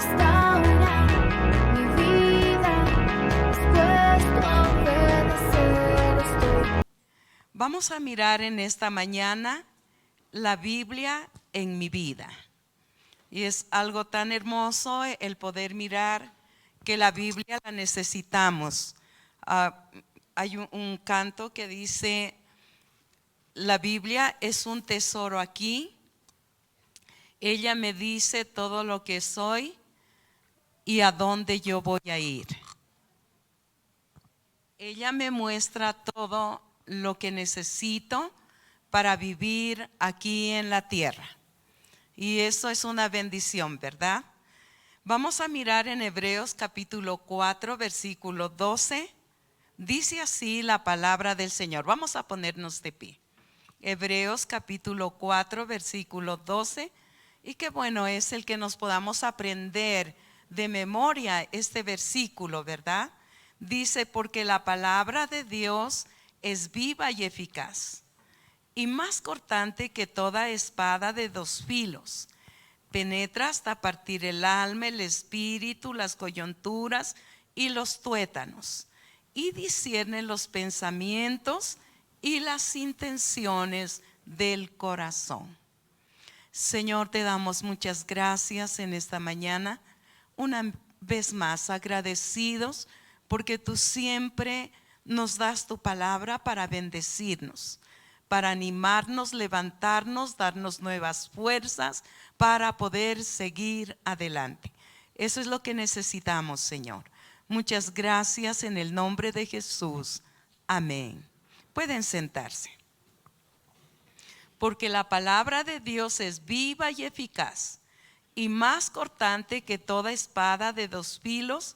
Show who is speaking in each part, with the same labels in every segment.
Speaker 1: restaura mi vida, dispuesto a obedecer estoy.
Speaker 2: Vamos a mirar en esta mañana la Biblia en mi vida. Y es algo tan hermoso el poder mirar que la Biblia la necesitamos. Hay un canto que dice: la Biblia es un tesoro aquí. Ella me dice todo lo que soy y a dónde yo voy a ir. Ella me muestra todo lo que necesito para vivir aquí en la tierra. Y eso es una bendición, ¿verdad? Vamos a mirar en Hebreos capítulo 4, versículo 12. Dice así la palabra del Señor. Vamos a ponernos de pie. Hebreos capítulo 4, versículo 12. Y qué bueno es el que nos podamos aprender de memoria este versículo, ¿verdad? Dice: porque la palabra de Dios es viva y eficaz, y más cortante que toda espada de dos filos. Penetra hasta partir el alma, el espíritu, las coyunturas y los tuétanos, y discierne los pensamientos y las intenciones del corazón. Señor, te damos muchas gracias en esta mañana, una vez más agradecidos porque tú siempre nos das tu palabra para bendecirnos, para animarnos, levantarnos, darnos nuevas fuerzas para poder seguir adelante. Eso es lo que necesitamos, Señor. Muchas gracias en el nombre de Jesús. Amén. Pueden sentarse. Porque la palabra de Dios es viva y eficaz, y más cortante que toda espada de dos filos,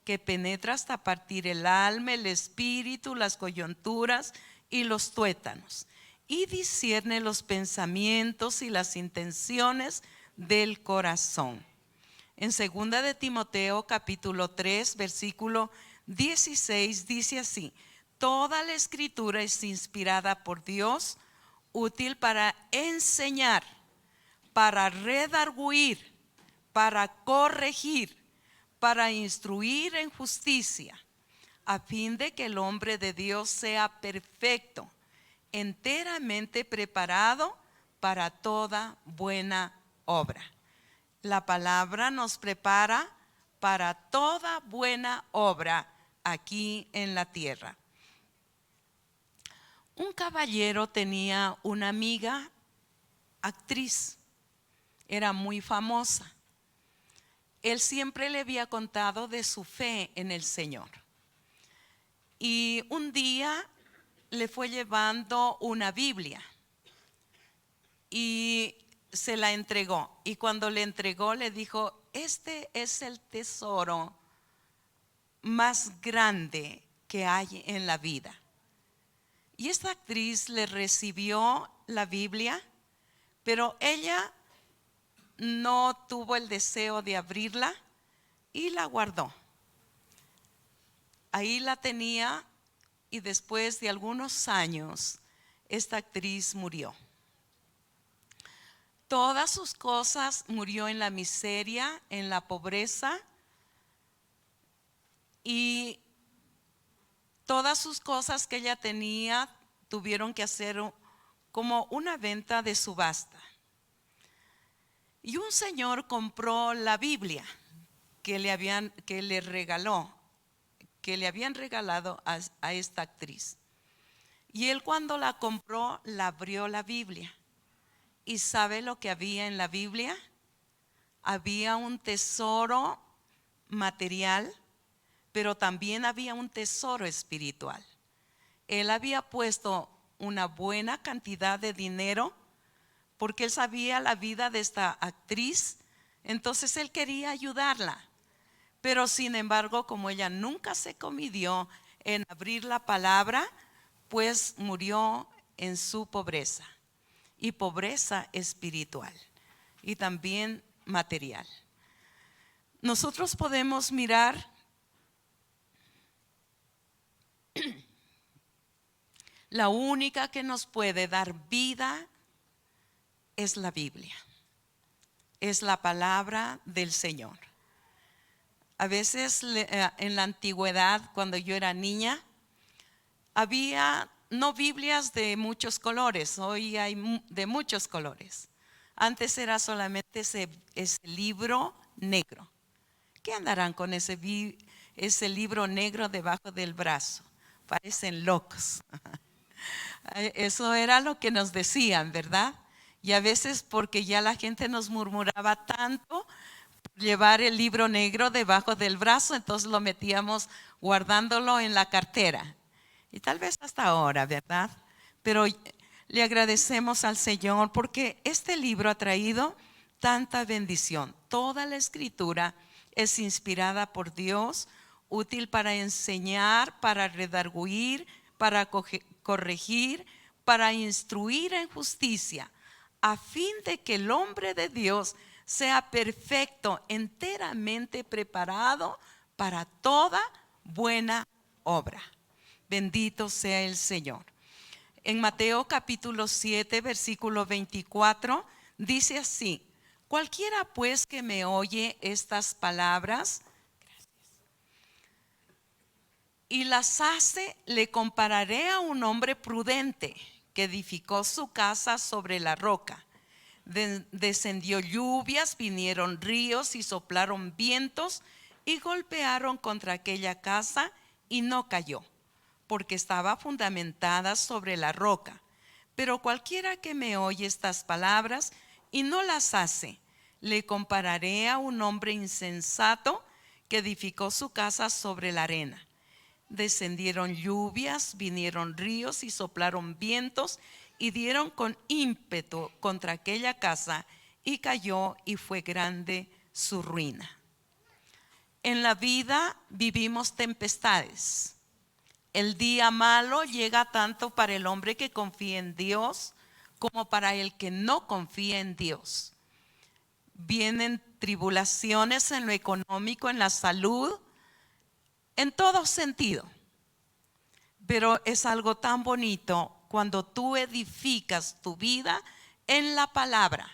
Speaker 2: que penetra hasta partir el alma, el espíritu, las coyunturas y los tuétanos, y discierne los pensamientos y las intenciones del corazón. En 2 de Timoteo capítulo 3 versículo 16 dice así: toda la escritura es inspirada por Dios, útil para enseñar, para redarguir, para corregir, para instruir en justicia, a fin de que el hombre de Dios sea perfecto, enteramente preparado para toda buena obra. La palabra nos prepara para toda buena obra aquí en la tierra. Un caballero tenía una amiga actriz, era muy famosa. Él siempre le había contado de su fe en el Señor. Y un día le fue llevando una Biblia y se la entregó. Y cuando le entregó le dijo: este es el tesoro más grande que hay en la vida. Y esta actriz le recibió la Biblia, pero ella no tuvo el deseo de abrirla y la guardó. Ahí la tenía, y después de algunos años esta actriz murió. Todas sus cosas murió en la miseria, en la pobreza, y todas sus cosas que ella tenía tuvieron que hacer como una venta de subasta. Y un señor compró la Biblia que le habían regalado a esta actriz. Y él, cuando la compró, la abrió la Biblia. ¿Y sabe lo que había en la Biblia? Había un tesoro material, pero también había un tesoro espiritual. Él había puesto una buena cantidad de dinero porque él sabía la vida de esta actriz, entonces él quería ayudarla. Pero sin embargo, como ella nunca se comidió en abrir la palabra, pues murió en su pobreza, y pobreza espiritual y también material. Nosotros podemos mirar la única que nos puede dar vida es la Biblia, es la palabra del Señor. A veces en la antigüedad, cuando yo era niña, había no Biblias de muchos colores, hoy hay de muchos colores. Antes era solamente ese libro negro. ¿Qué andarán con ese libro negro debajo del brazo? Parecen locos. Eso era lo que nos decían, ¿verdad? Y a veces porque ya la gente nos murmuraba tanto llevar el libro negro debajo del brazo, entonces lo metíamos guardándolo en la cartera. Y tal vez hasta ahora, ¿verdad? Pero le agradecemos al Señor porque este libro ha traído tanta bendición. Toda la escritura es inspirada por Dios, útil para enseñar, para redarguir, para corregir, para instruir en justicia, a fin de que el hombre de Dios sea perfecto, enteramente preparado para toda buena obra. Bendito sea el Señor. En Mateo capítulo 7, versículo 24, dice así: cualquiera pues que me oye estas palabras y las hace, le compararé a un hombre prudente que edificó su casa sobre la roca. Descendió lluvias, vinieron ríos y soplaron vientos y golpearon contra aquella casa y no cayó, porque estaba fundamentada sobre la roca. Pero cualquiera que me oye estas palabras y no las hace, le compararé a un hombre insensato que edificó su casa sobre la arena. Descendieron lluvias, vinieron ríos y soplaron vientos y dieron con ímpetu contra aquella casa y cayó, y fue grande su ruina. En la vida vivimos tempestades. El día malo llega tanto para el hombre que confía en Dios como para el que no confía en Dios. Vienen tribulaciones en lo económico, en la salud, en todo sentido. Pero es algo tan bonito cuando tú edificas tu vida en la palabra.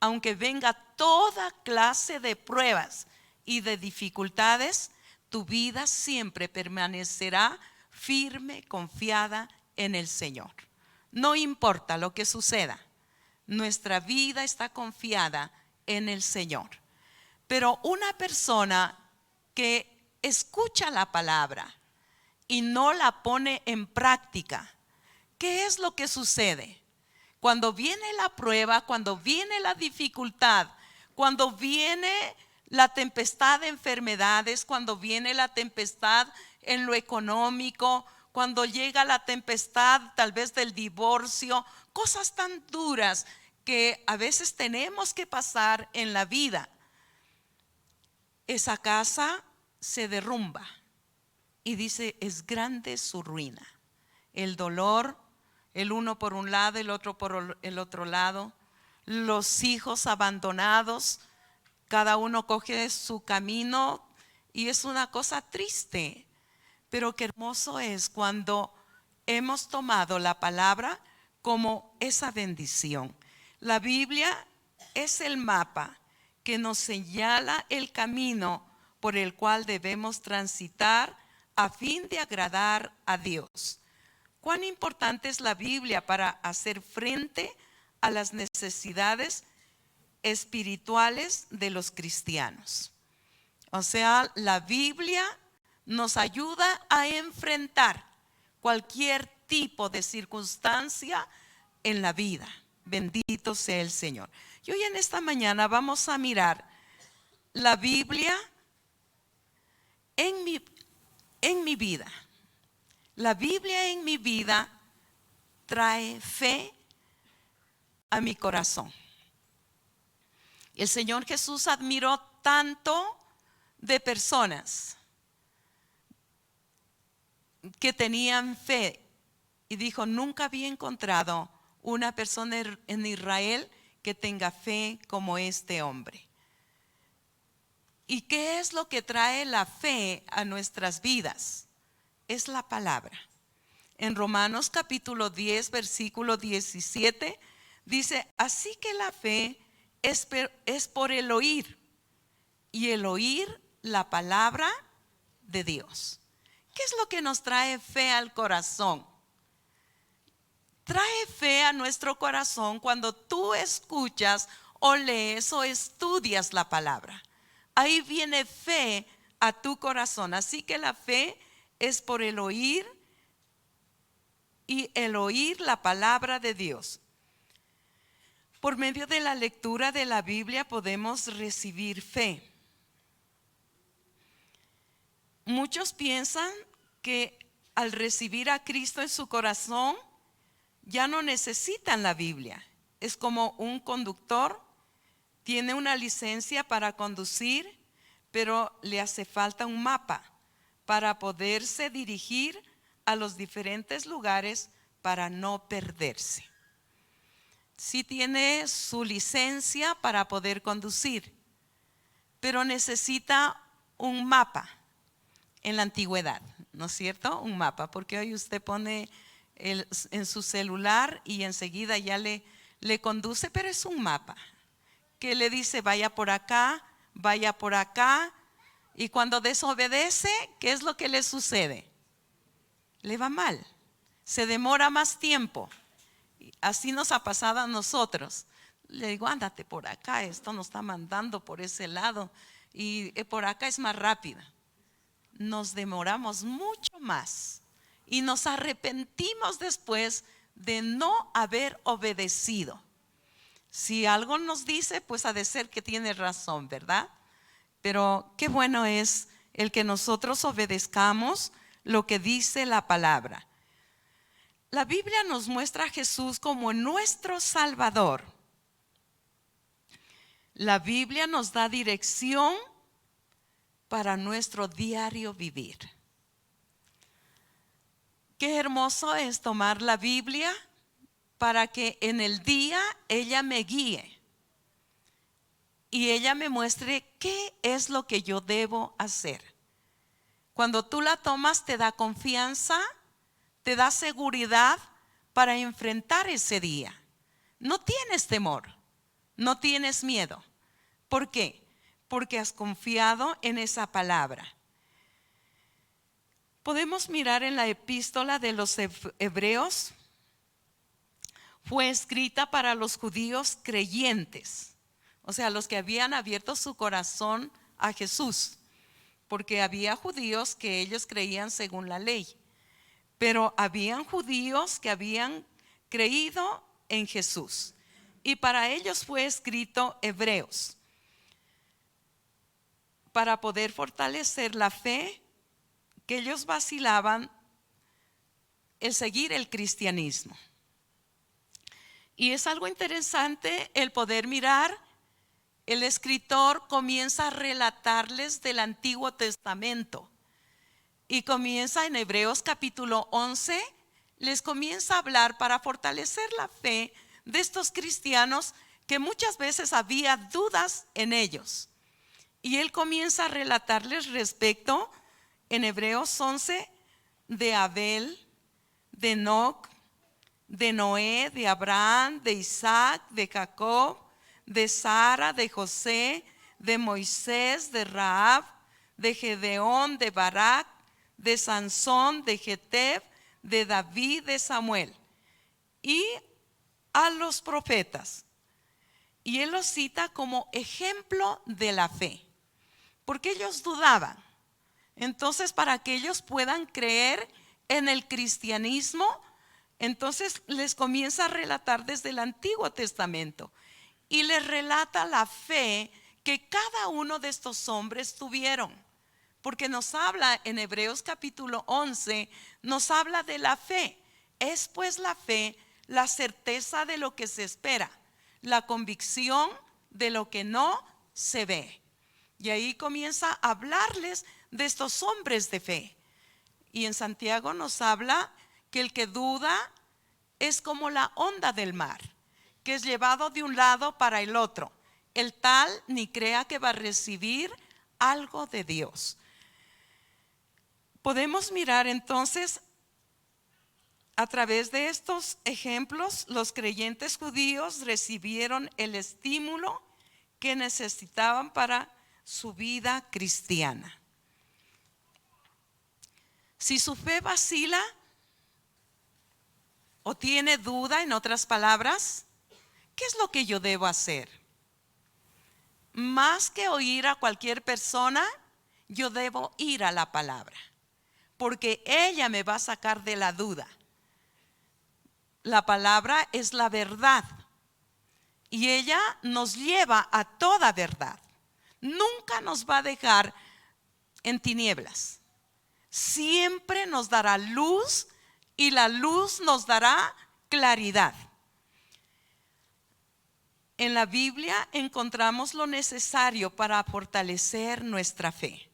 Speaker 2: Aunque venga toda clase de pruebas y de dificultades, tu vida siempre permanecerá firme, confiada en el Señor. No importa lo que suceda, nuestra vida está confiada en el Señor. Pero una persona que escucha la palabra y no la pone en práctica, ¿qué es lo que sucede? Cuando viene la prueba, cuando viene la dificultad, cuando viene la tempestad de enfermedades, cuando viene la tempestad en lo económico, cuando llega la tempestad tal vez del divorcio, cosas tan duras que a veces tenemos que pasar en la vida, esa casa se derrumba y dice: es grande su ruina. El dolor, el uno por un lado, el otro por el otro lado, los hijos abandonados, cada uno coge su camino y es una cosa triste. Pero qué hermoso es cuando hemos tomado la palabra como esa bendición. La Biblia es el mapa que nos señala el camino por el cual debemos transitar a fin de agradar a Dios. ¿Cuán importante es la Biblia para hacer frente a las necesidades espirituales de los cristianos? O sea, la Biblia nos ayuda a enfrentar cualquier tipo de circunstancia en la vida. Bendito sea el Señor. Y hoy en esta mañana vamos a mirar la Biblia en mi vida. La Biblia en mi vida trae fe a mi corazón. El Señor Jesús admiró tanto de personas que tenían fe y dijo: nunca había encontrado una persona en Israel que tenga fe como este hombre. ¿Y qué es lo que trae la fe a nuestras vidas? Es la palabra. En Romanos capítulo 10, versículo 17, dice: así que la fe es por el oír, y el oír la palabra de Dios. ¿Qué es lo que nos trae fe al corazón? Trae fe a nuestro corazón cuando tú escuchas o lees o estudias la palabra. Ahí viene fe a tu corazón. Así que la fe es por el oír, y el oír la palabra de Dios. Por medio de la lectura de la Biblia podemos recibir fe. Muchos piensan que al recibir a Cristo en su corazón ya no necesitan la Biblia. Es como un conductor, tiene una licencia para conducir, pero le hace falta un mapa para poderse dirigir a los diferentes lugares para no perderse. Sí tiene su licencia para poder conducir, pero necesita un mapa en la antigüedad, ¿no es cierto? Un mapa, porque hoy usted pone en su celular y enseguida ya le conduce, pero es un mapa que le dice vaya por acá, y cuando desobedece, ¿qué es lo que le sucede? Le va mal, se demora más tiempo. Así nos ha pasado a nosotros. Le digo, ándate por acá, esto nos está mandando por ese lado y por acá es más rápida. Nos demoramos mucho más y nos arrepentimos después de no haber obedecido. Si algo nos dice, pues ha de ser que tiene razón, ¿verdad? Pero qué bueno es el que nosotros obedezcamos lo que dice la palabra. La Biblia nos muestra a Jesús como nuestro Salvador. La Biblia nos da dirección para nuestro diario vivir. Qué hermoso es tomar la Biblia para que en el día ella me guíe y ella me muestre qué es lo que yo debo hacer. Cuando tú la tomas te da confianza, te da seguridad para enfrentar ese día. No tienes temor, no tienes miedo. ¿Por qué? Porque has confiado en esa palabra. Podemos mirar en la epístola de los Hebreos. Fue escrita para los judíos creyentes, o sea, los que habían abierto su corazón a Jesús. Porque había judíos que ellos creían según la ley, pero habían judíos que habían creído en Jesús, y para ellos fue escrito Hebreos, para poder fortalecer la fe que ellos vacilaban el seguir el cristianismo. Y es algo interesante el poder mirar. El escritor comienza a relatarles del Antiguo Testamento y comienza en Hebreos capítulo 11, les comienza a hablar para fortalecer la fe de estos cristianos que muchas veces había dudas en ellos. Y él comienza a relatarles respecto en Hebreos 11 de Abel, de Enoc, de Noé, de Abraham, de Isaac, de Jacob, de Sara, de José, de Moisés, de Rahab, de Gedeón, de Barak, de Sansón, de Jetef, de David, de Samuel, y a los profetas. Y él los cita como ejemplo de la fe, porque ellos dudaban. Entonces, para que ellos puedan creer en el cristianismo, entonces les comienza a relatar desde el Antiguo Testamento y les relata la fe que cada uno de estos hombres tuvieron, porque nos habla en Hebreos capítulo 11, nos habla de la fe. Es pues la fe la certeza de lo que se espera, la convicción de lo que no se ve. Y ahí comienza a hablarles de estos hombres de fe. Y en Santiago nos habla que el que duda es como la onda del mar, que es llevado de un lado para el otro. El tal ni crea que va a recibir algo de Dios. Podemos mirar entonces a través de estos ejemplos, los creyentes judíos recibieron el estímulo que necesitaban para su vida cristiana. Si su fe vacila o tiene duda, en otras palabras, ¿qué es lo que yo debo hacer? Más que oír a cualquier persona, yo debo ir a la palabra, porque ella me va a sacar de la duda. La palabra es la verdad y ella nos lleva a toda verdad. Nunca nos va a dejar en tinieblas. Siempre nos dará luz y la luz nos dará claridad. En la Biblia encontramos lo necesario para fortalecer nuestra fe.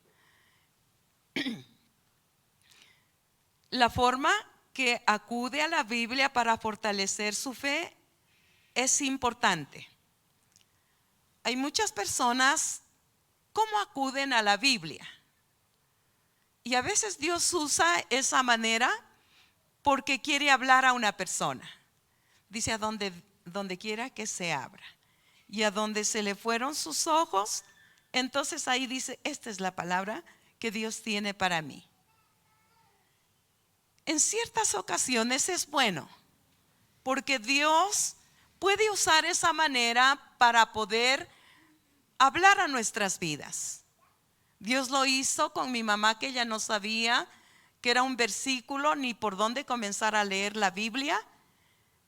Speaker 2: La forma que acude a la Biblia para fortalecer su fe es importante. Hay muchas personas, ¿cómo acuden a la Biblia? Y a veces Dios usa esa manera porque quiere hablar a una persona. Dice a donde quiera que se abra. Y a donde se le fueron sus ojos, entonces ahí dice, esta es la palabra que Dios tiene para mí. En ciertas ocasiones es bueno, porque Dios puede usar esa manera para poder hablar a nuestras vidas. Dios lo hizo con mi mamá, que ella no sabía que era un versículo ni por dónde comenzar a leer la Biblia.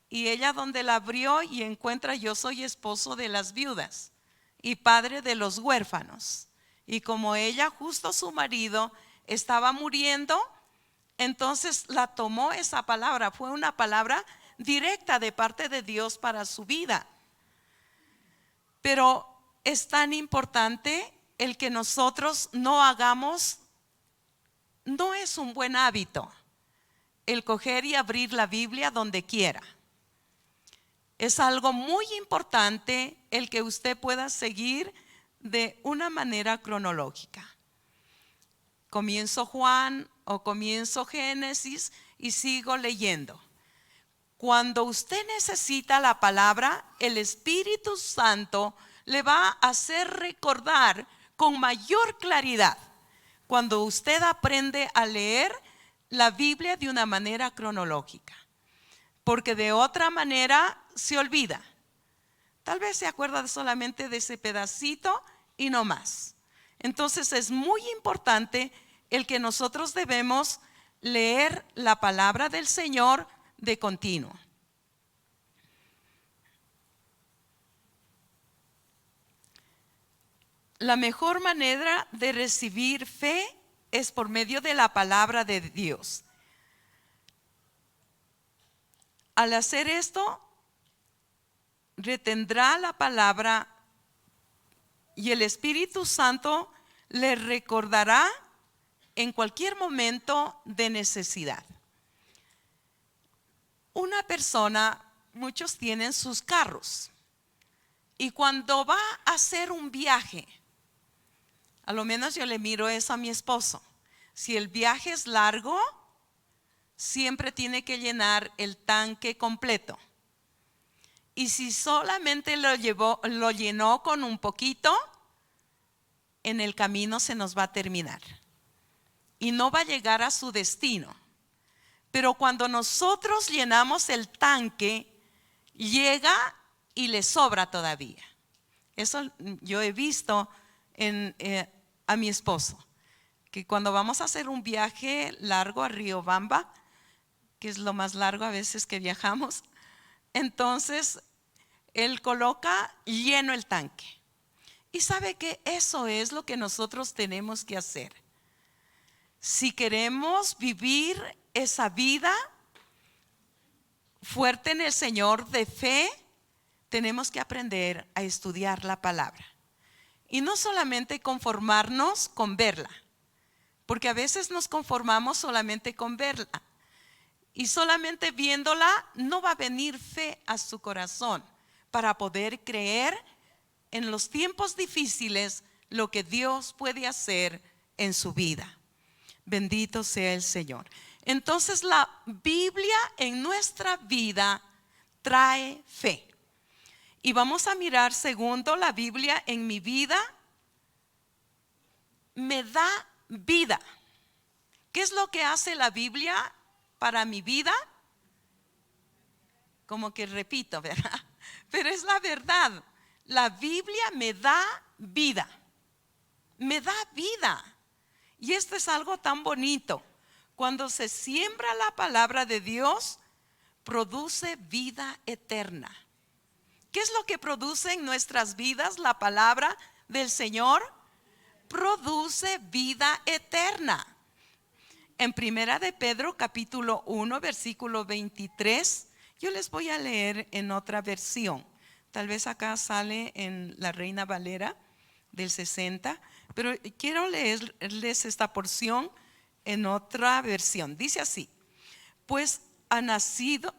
Speaker 2: Y ella donde la abrió y encuentra, yo soy esposo de las viudas y padre de los huérfanos. Y como ella, justo su marido, estaba muriendo, entonces la tomó esa palabra. Fue una palabra directa de parte de Dios para su vida. Pero es tan importante el que nosotros no hagamos, no es un buen hábito el coger y abrir la Biblia donde quiera. Es algo muy importante el que usted pueda seguir de una manera cronológica. Comienzo Juan o comienzo Génesis y sigo leyendo. Cuando usted necesita la palabra, el Espíritu Santo le va a hacer recordar con mayor claridad cuando usted aprende a leer la Biblia de una manera cronológica. Porque de otra manera se olvida. Tal vez se acuerda solamente de ese pedacito y no más. Entonces es muy importante el que nosotros debemos leer la palabra del Señor de continuo. La mejor manera de recibir fe es por medio de la palabra de Dios. Al hacer esto, retendrá la palabra y el Espíritu Santo le recordará en cualquier momento de necesidad. Una persona, muchos tienen sus carros, y cuando va a hacer un viaje, a lo menos yo le miro eso a mi esposo, si el viaje es largo, siempre tiene que llenar el tanque completo. Y si solamente lo llenó con un poquito, en el camino se nos va a terminar y no va a llegar a su destino. Pero cuando nosotros llenamos el tanque, llega y le sobra todavía. Eso yo he visto a mi esposo, que cuando vamos a hacer un viaje largo a Riobamba, que es lo más largo a veces que viajamos, entonces él coloca lleno el tanque. Y sabe que eso es lo que nosotros tenemos que hacer. Si queremos vivir esa vida fuerte en el Señor de fe, tenemos que aprender a estudiar la palabra. Y no solamente conformarnos con verla, porque a veces nos conformamos solamente con verla. Y solamente viéndola no va a venir fe a su corazón para poder creer en los tiempos difíciles lo que Dios puede hacer en su vida. Bendito sea el Señor. Entonces la Biblia en nuestra vida trae fe. Y vamos a mirar segundo la Biblia en mi vida me da vida. ¿Qué es lo que hace la Biblia para mi vida? Como que repito, ¿verdad? Pero es la verdad. La Biblia me da vida. Me da vida. Y esto es algo tan bonito. Cuando se siembra la palabra de Dios, produce vida eterna. ¿Qué es lo que produce en nuestras vidas la palabra del Señor? Produce vida eterna. En Primera de Pedro capítulo 1 versículo 23, yo les voy a leer en otra versión. Tal vez acá sale en la Reina Valera del 60, pero quiero leerles esta porción en otra versión. Dice así: pues han nacido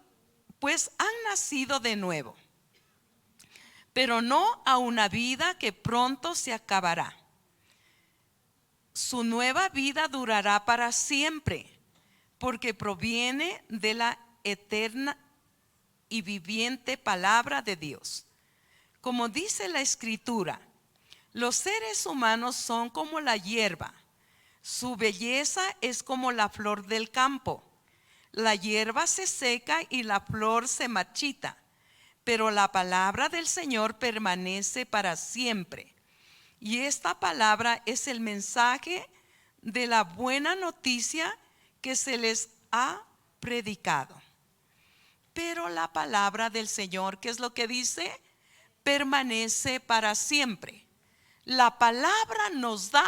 Speaker 2: de nuevo, pero no a una vida que pronto se acabará. Su nueva vida durará para siempre, porque proviene de la eterna y viviente palabra de Dios. Como dice la Escritura, los seres humanos son como la hierba, su belleza es como la flor del campo. La hierba se seca y la flor se marchita, pero la palabra del Señor permanece para siempre. Y esta palabra es el mensaje de la buena noticia que se les ha predicado. Pero la palabra del Señor, ¿qué es lo que dice? Permanece para siempre. La palabra nos da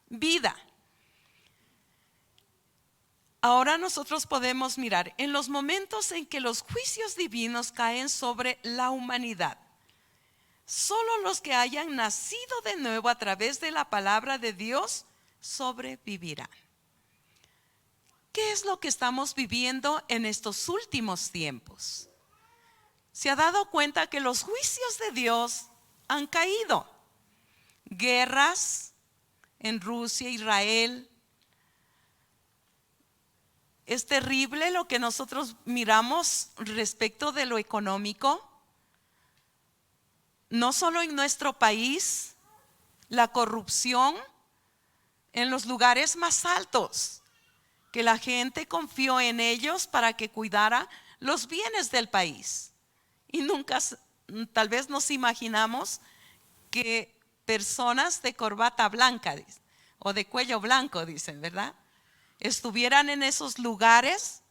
Speaker 2: vida. Ahora nosotros podemos mirar en los momentos en que los juicios divinos caen sobre la humanidad. Solo los que hayan nacido de nuevo a través de la palabra de Dios sobrevivirán. ¿Qué es lo que estamos viviendo en estos últimos tiempos? ¿Se ha dado cuenta que los juicios de Dios han caído? Guerras en Rusia, Israel. Es terrible lo que nosotros miramos respecto de lo económico. No solo en nuestro país, la corrupción en los lugares más altos, que la gente confió en ellos para que cuidara los bienes del país. Y nunca, tal vez nos imaginamos que personas de corbata blanca o de cuello blanco, dicen, ¿verdad?, estuvieran en esos lugares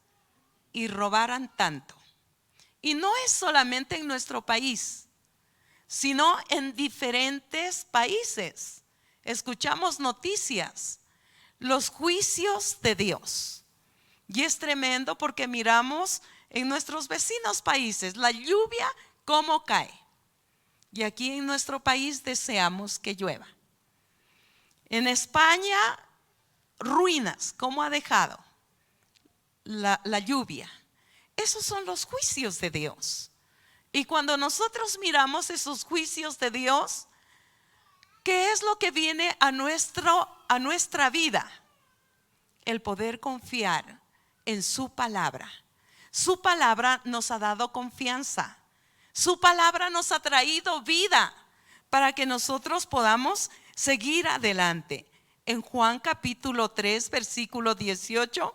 Speaker 2: y robaran tanto. Y no es solamente en nuestro país, sino en diferentes países. Escuchamos noticias, los juicios de Dios. Y es tremendo porque miramos en nuestros vecinos países la lluvia cómo cae. Y aquí en nuestro país deseamos que llueva. En España, ruinas, cómo ha dejado la lluvia. Esos son los juicios de Dios. Y cuando nosotros miramos esos juicios de Dios, ¿qué es lo que viene a nuestra vida? El poder confiar en su palabra. Su palabra nos ha dado confianza. Su palabra nos ha traído vida para que nosotros podamos seguir adelante. En Juan capítulo 3, versículo 18,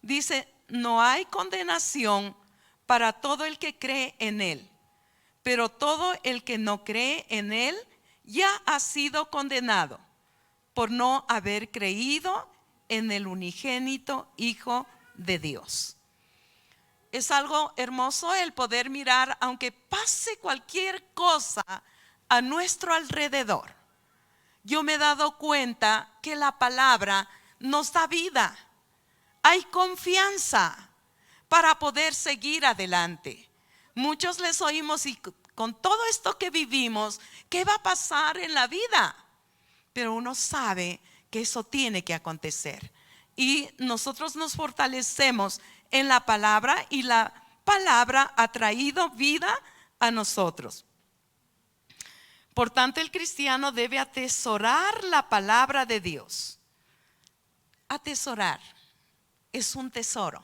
Speaker 2: dice: no hay condenación para todo el que cree en él, pero todo el que no cree en él ya ha sido condenado por no haber creído en el unigénito Hijo de Dios. Es algo hermoso el poder mirar, aunque pase cualquier cosa a nuestro alrededor. Yo me he dado cuenta que la palabra nos da vida. Hay confianza para poder seguir adelante. Muchos les oímos y con todo esto que vivimos, ¿qué va a pasar en la vida? Pero uno sabe que eso tiene que acontecer. Y nosotros nos fortalecemos en la palabra y la palabra ha traído vida a nosotros. Por tanto, el cristiano debe atesorar la palabra de Dios. Atesorar es un tesoro.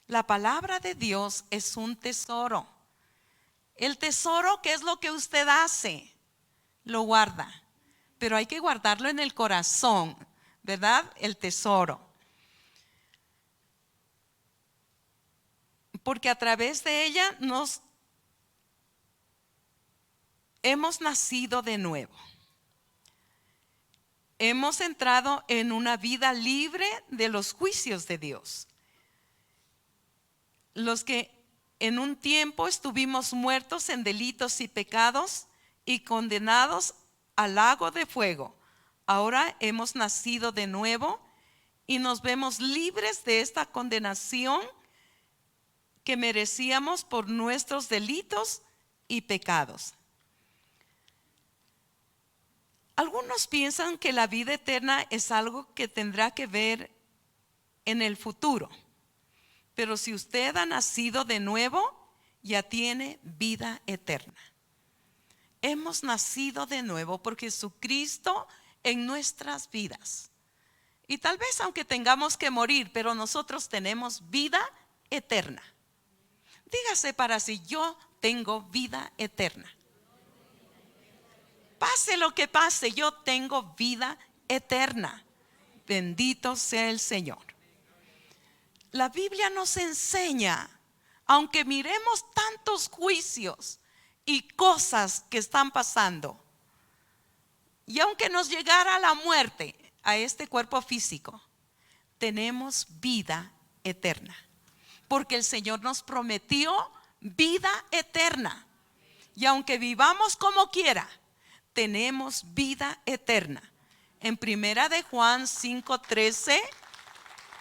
Speaker 2: La palabra de Dios es un tesoro. El tesoro, ¿qué es lo que usted hace? Lo guarda. pero hay que guardarlo en el corazón, ¿verdad? El tesoro. Porque a través de ella nos hemos nacido de nuevo. Hemos entrado en una vida libre de los juicios de Dios. Los que en un tiempo estuvimos muertos en delitos y pecados y condenados al lago de fuego, ahora hemos nacido de nuevo y nos vemos libres de esta condenación que merecíamos por nuestros delitos y pecados. Algunos piensan que la vida eterna es algo que tendrá que ver en el futuro. Pero si usted ha nacido de nuevo, ya tiene vida eterna. Hemos nacido de nuevo por Jesucristo en nuestras vidas. Y tal vez aunque tengamos que morir, pero nosotros tenemos vida eterna. Dígase para sí, yo tengo vida eterna. Pase lo que pase, yo tengo vida eterna. Bendito sea el Señor. La Biblia nos enseña, aunque miremos tantos juicios y cosas que están pasando, y aunque nos llegara la muerte a este cuerpo físico, tenemos vida eterna, porque el Señor nos prometió vida eterna. Y aunque vivamos como quiera, tenemos vida eterna. En primera de Juan 5:13,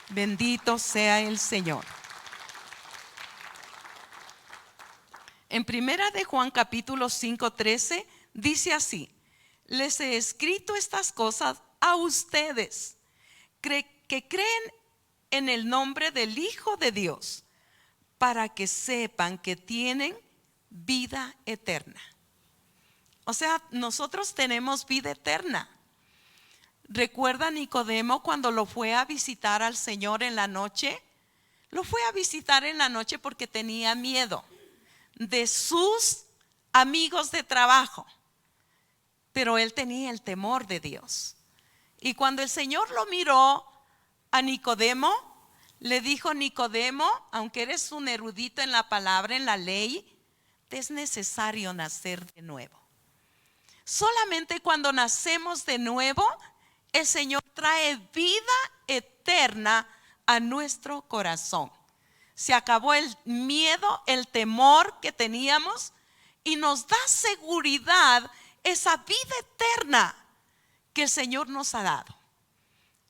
Speaker 2: bendito sea el Señor. En primera de Juan capítulo 5:13 dice así: les he escrito estas cosas a ustedes que creen en el nombre del Hijo de Dios, para que sepan que tienen vida eterna. O sea, nosotros tenemos vida eterna. ¿Recuerda Nicodemo cuando lo fue a visitar al Señor en la noche? Lo fue a visitar en la noche porque tenía miedo de sus amigos de trabajo, pero él tenía el temor de Dios. Y cuando el Señor lo miró a Nicodemo, le dijo: Nicodemo, aunque eres un erudito en la palabra, en la ley, te es necesario nacer de nuevo. Solamente cuando nacemos de nuevo, el Señor trae vida eterna a nuestro corazón. Se acabó el miedo, el temor que teníamos, y nos da seguridad esa vida eterna que el Señor nos ha dado.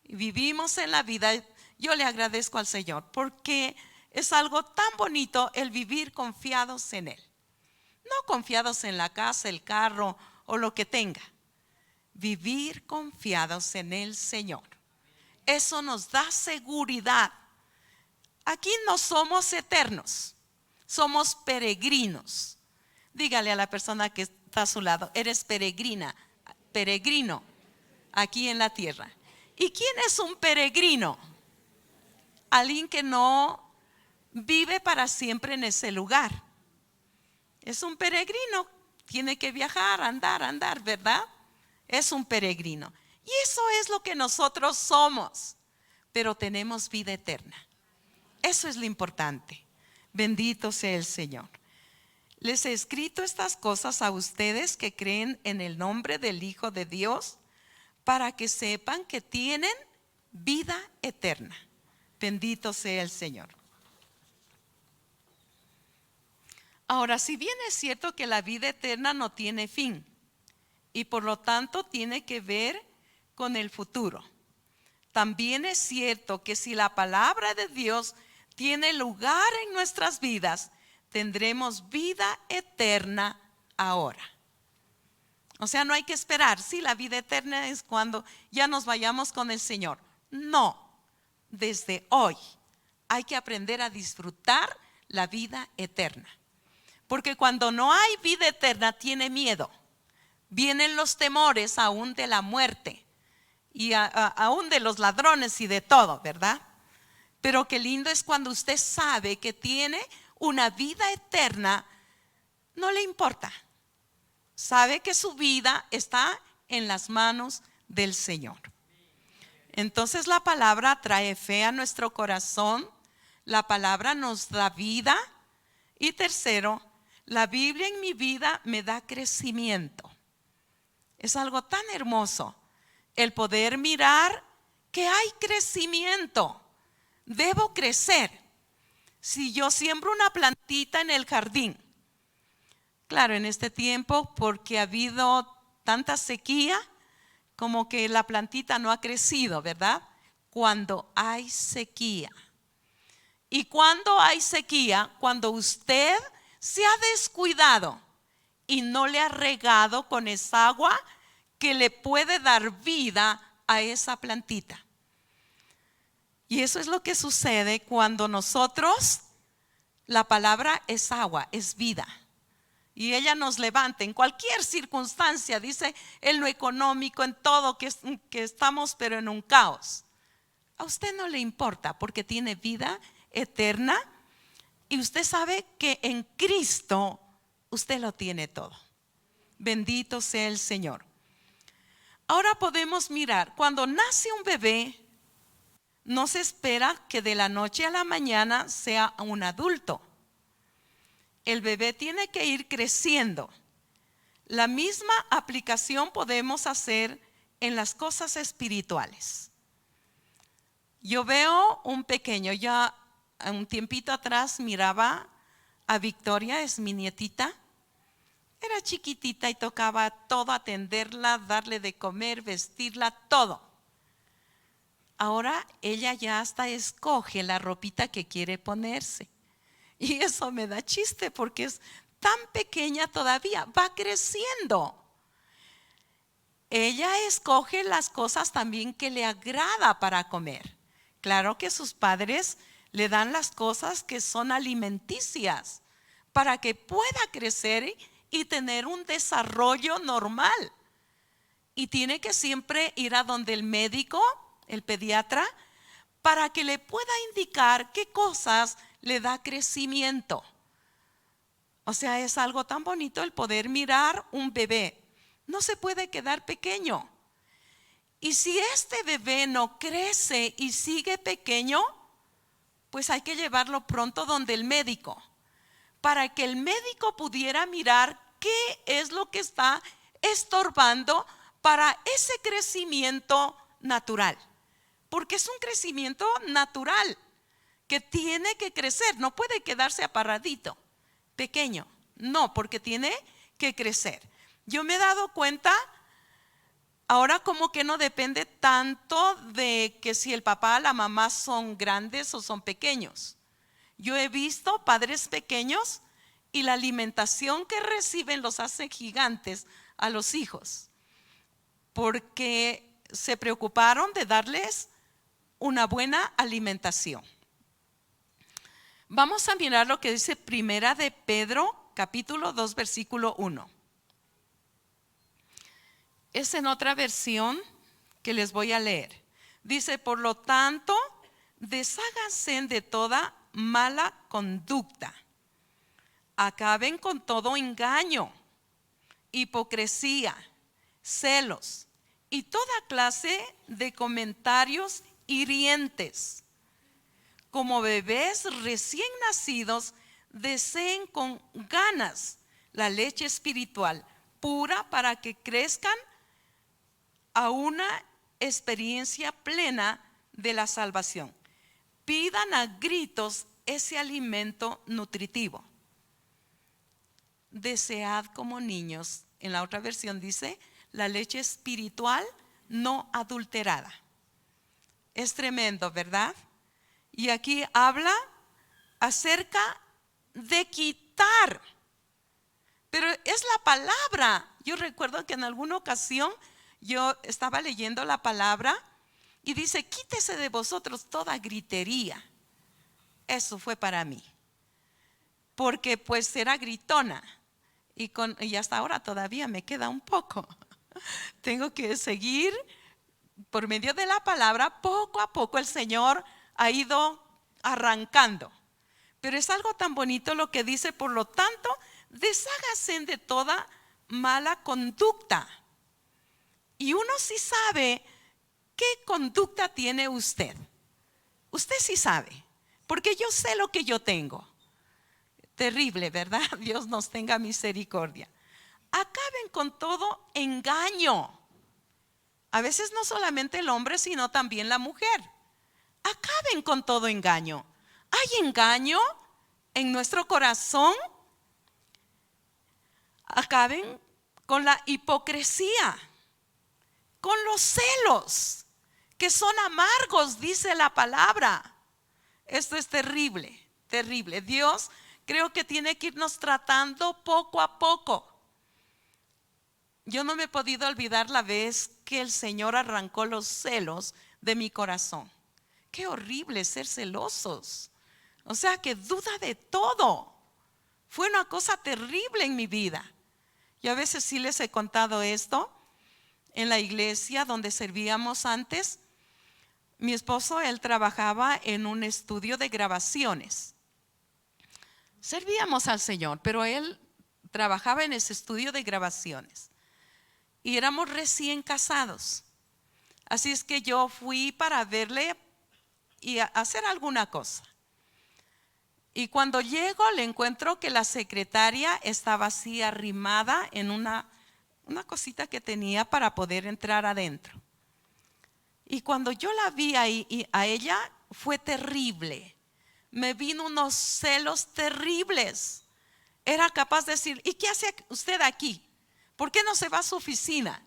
Speaker 2: Y vivimos en la vida. Yo le agradezco al Señor porque es algo tan bonito el vivir confiados en Él. No confiados en la casa, el carro o lo que tenga. Vivir confiados en el Señor. Eso nos da seguridad. Aquí no somos eternos, somos peregrinos. Dígale a la persona que está a su lado: eres peregrina, peregrino aquí en la tierra. ¿Y quién es un peregrino? Alguien que no vive para siempre en ese lugar. Es un peregrino, tiene que viajar, andar, ¿verdad? Es un peregrino. Y eso es lo que nosotros somos, pero tenemos vida eterna. Eso es lo importante. Bendito sea el Señor. Les he escrito estas cosas a ustedes que creen en el nombre del Hijo de Dios, para que sepan que tienen vida eterna. Bendito sea el Señor. Ahora, si bien es cierto que la vida eterna no tiene fin, y por lo tanto tiene que ver con el futuro, también es cierto que si la palabra de Dios tiene lugar en nuestras vidas, tendremos vida eterna ahora. O sea, no hay que esperar. Sí, la vida eterna es cuando ya nos vayamos con el Señor. No, desde hoy hay que aprender a disfrutar la vida eterna. Porque cuando no hay vida eterna, tiene miedo. Vienen los temores aún de la muerte y aún de los ladrones y de todo, ¿verdad? Pero qué lindo es cuando usted sabe que tiene una vida eterna. No le importa. Sabe que su vida está en las manos del Señor. Entonces la palabra trae fe a nuestro corazón, la palabra nos da vida y tercero, la Biblia en mi vida me da crecimiento. Es algo tan hermoso el poder mirar que hay crecimiento. Debo crecer. Si yo siembro una plantita en el jardín, claro, en este tiempo porque ha habido tanta sequía, como que la plantita no ha crecido, ¿verdad? Cuando hay sequía. Y cuando hay sequía, cuando usted se ha descuidado y no le ha regado con esa agua que le puede dar vida a esa plantita. Y eso es lo que sucede cuando nosotros, la palabra es agua, es vida. Y ella nos levanta en cualquier circunstancia, dice, en lo económico, en todo que estamos, pero en un caos. A usted no le importa porque tiene vida eterna y usted sabe que en Cristo usted lo tiene todo. Bendito sea el Señor. Ahora podemos mirar, cuando nace un bebé, no se espera que de la noche a la mañana sea un adulto. El bebé tiene que ir creciendo. La misma aplicación podemos hacer en las cosas espirituales. Yo veo un pequeño, ya un tiempito atrás miraba a Victoria, es mi nietita. Era chiquitita y tocaba todo, atenderla, darle de comer, vestirla, todo. Ahora ella ya hasta escoge la ropita que quiere ponerse. Y eso me da chiste porque es tan pequeña todavía, va creciendo. Ella escoge las cosas también que le agrada para comer. Claro que sus padres le dan las cosas que son alimenticias para que pueda crecer y tener un desarrollo normal. Y tiene que siempre ir a donde el médico, el pediatra, para que le pueda indicar qué cosas le da crecimiento. O sea, es algo tan bonito el poder mirar un bebé. No se puede quedar pequeño. Y si este bebé no crece y sigue pequeño, pues hay que llevarlo pronto donde el médico, para que el médico pudiera mirar qué es lo que está estorbando para ese crecimiento natural. Porque es un crecimiento natural que tiene que crecer, no puede quedarse aparradito, pequeño, no, porque tiene que crecer. Yo me he dado cuenta, ahora como que no depende tanto de que si el papá o la mamá son grandes o son pequeños. Yo he visto padres pequeños y la alimentación que reciben los hace gigantes a los hijos, porque se preocuparon de darles una buena alimentación. Vamos a mirar lo que dice Primera de Pedro, capítulo 2, versículo 1. Es en otra versión que les voy a leer. Dice, por lo tanto, desháganse de toda mala conducta. Acaben con todo engaño, hipocresía, celos y toda clase de comentarios hirientes. Como bebés recién nacidos, deseen con ganas la leche espiritual pura para que crezcan a una experiencia plena de la salvación. Pidan a gritos ese alimento nutritivo. Desead como niños, en la otra versión dice, la leche espiritual no adulterada. Es tremendo, ¿verdad? Y aquí habla acerca de quitar. Pero es la palabra. Yo recuerdo que en alguna ocasión yo estaba leyendo la palabra y dice, quítese de vosotros toda gritería. Eso fue para mí. Porque pues era gritona. Y hasta ahora todavía me queda un poco. Tengo que seguir por medio de la palabra. Poco a poco el Señor ha ido arrancando. Pero es algo tan bonito lo que dice, por lo tanto, deshágase de toda mala conducta. Y uno sí sabe qué conducta tiene usted. Usted sí sabe, porque yo sé lo que yo tengo. Terrible, ¿verdad? Dios nos tenga misericordia. Acaben con todo engaño. A veces no solamente el hombre, sino también la mujer. Acaben con todo engaño. ¿Hay engaño en nuestro corazón? Acaben con la hipocresía, con los celos, que son amargos, dice la palabra. Esto es terrible, terrible. Dios creo que tiene que irnos tratando poco a poco. Yo no me he podido olvidar la vez que el Señor arrancó los celos de mi corazón. Qué horrible ser celosos. O sea, que duda de todo. Fue una cosa terrible en mi vida. Yo a veces sí les he contado esto. En la iglesia donde servíamos antes, mi esposo, él trabajaba en un estudio de grabaciones. Servíamos al Señor, pero él trabajaba en ese estudio de grabaciones. Y éramos recién casados. Así es que yo fui para verle y hacer alguna cosa. Y cuando llego le encuentro que la secretaria estaba así arrimada en una cosita que tenía para poder entrar adentro. Y cuando yo la vi ahí, a ella fue terrible. Me vino unos celos terribles. Era capaz de decir, ¿y qué hace usted aquí? ¿Por qué no se va a su oficina?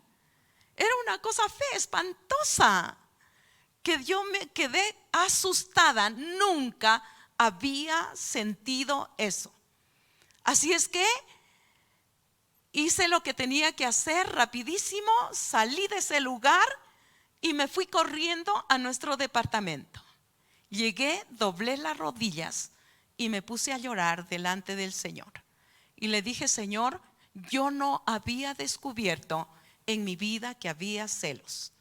Speaker 2: Era una cosa fea, espantosa, que yo me quedé asustada. Nunca había sentido eso. Así es que hice lo que tenía que hacer rapidísimo, salí de ese lugar y me fui corriendo a nuestro departamento. Llegué, doblé las rodillas y me puse a llorar delante del Señor. Y le dije, Señor, yo no había descubierto en mi vida que había celos.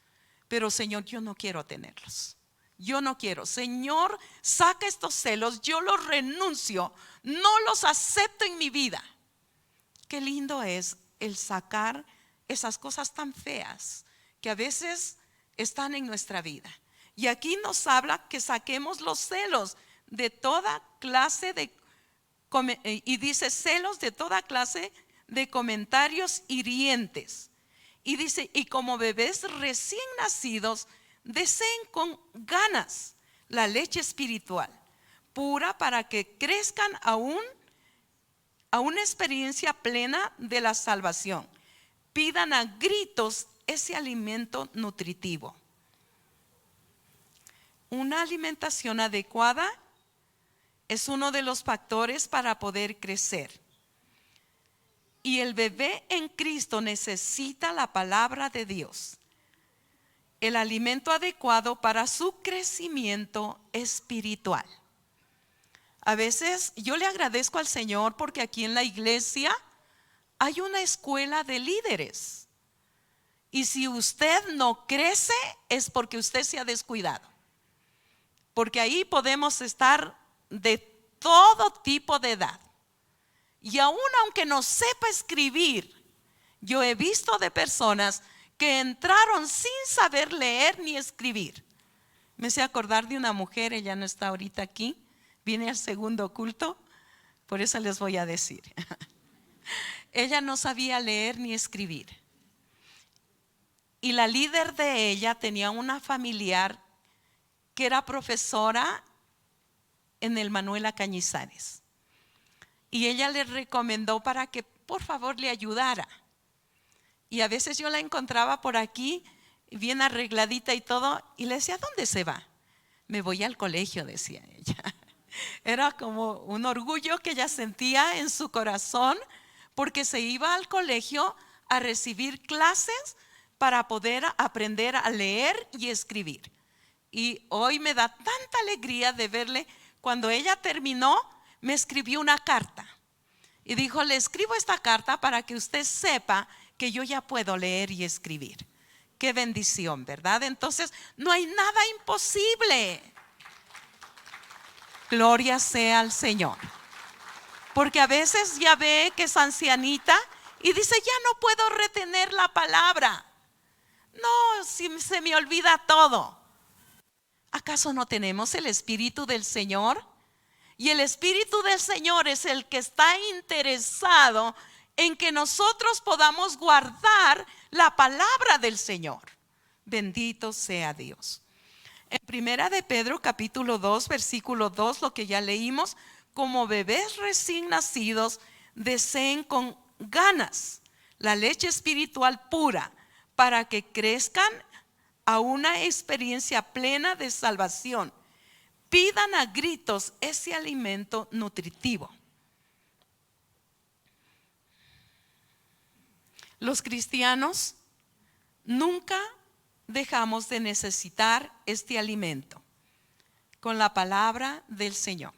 Speaker 2: Pero Señor, yo no quiero tenerlos. Yo no quiero. Señor, saca estos celos, yo los renuncio, no los acepto en mi vida. Qué lindo es el sacar esas cosas tan feas que a veces están en nuestra vida. Y aquí nos habla que saquemos los celos de toda clase y dice celos de toda clase de comentarios hirientes. Y dice, y como bebés recién nacidos, deseen con ganas la leche espiritual, pura, para que crezcan a una experiencia plena de la salvación. Pidan a gritos ese alimento nutritivo. Una alimentación adecuada es uno de los factores para poder crecer. Y el bebé en Cristo necesita la palabra de Dios, el alimento adecuado para su crecimiento espiritual. A veces yo le agradezco al Señor porque aquí en la iglesia hay una escuela de líderes. Y si usted no crece es porque usted se ha descuidado. Porque ahí podemos estar de todo tipo de edad. Y aún aunque no sepa escribir, yo he visto de personas que entraron sin saber leer ni escribir. Me hace acordar de una mujer, ella no está ahorita aquí, viene al segundo culto, por eso les voy a decir. Ella no sabía leer ni escribir. Y la líder de ella tenía una familiar que era profesora en el Manuela Cañizares. Y ella le recomendó para que por favor le ayudara. Y a veces yo la encontraba por aquí, bien arregladita y todo, y le decía, ¿dónde se va? Me voy al colegio, decía ella. Era como un orgullo que ella sentía en su corazón, porque se iba al colegio a recibir clases para poder aprender a leer y escribir. Y hoy me da tanta alegría de verle. Cuando ella terminó, me escribió una carta y dijo, le escribo esta carta para que usted sepa que yo ya puedo leer y escribir. Qué bendición, ¿verdad? Entonces no hay nada imposible. Gloria sea al Señor. Porque a veces ya ve que es ancianita y dice, ya no puedo retener la palabra. si se me olvida todo. ¿Acaso no tenemos el Espíritu del Señor? Y el Espíritu del Señor es el que está interesado en que nosotros podamos guardar la palabra del Señor. Bendito sea Dios. En primera de Pedro capítulo 2 versículo 2, lo que ya leímos: como bebés recién nacidos, deseen con ganas la leche espiritual pura, para que crezcan a una experiencia plena de salvación. Pidan a gritos ese alimento nutritivo. Los cristianos nunca dejamos de necesitar este alimento con la palabra del Señor.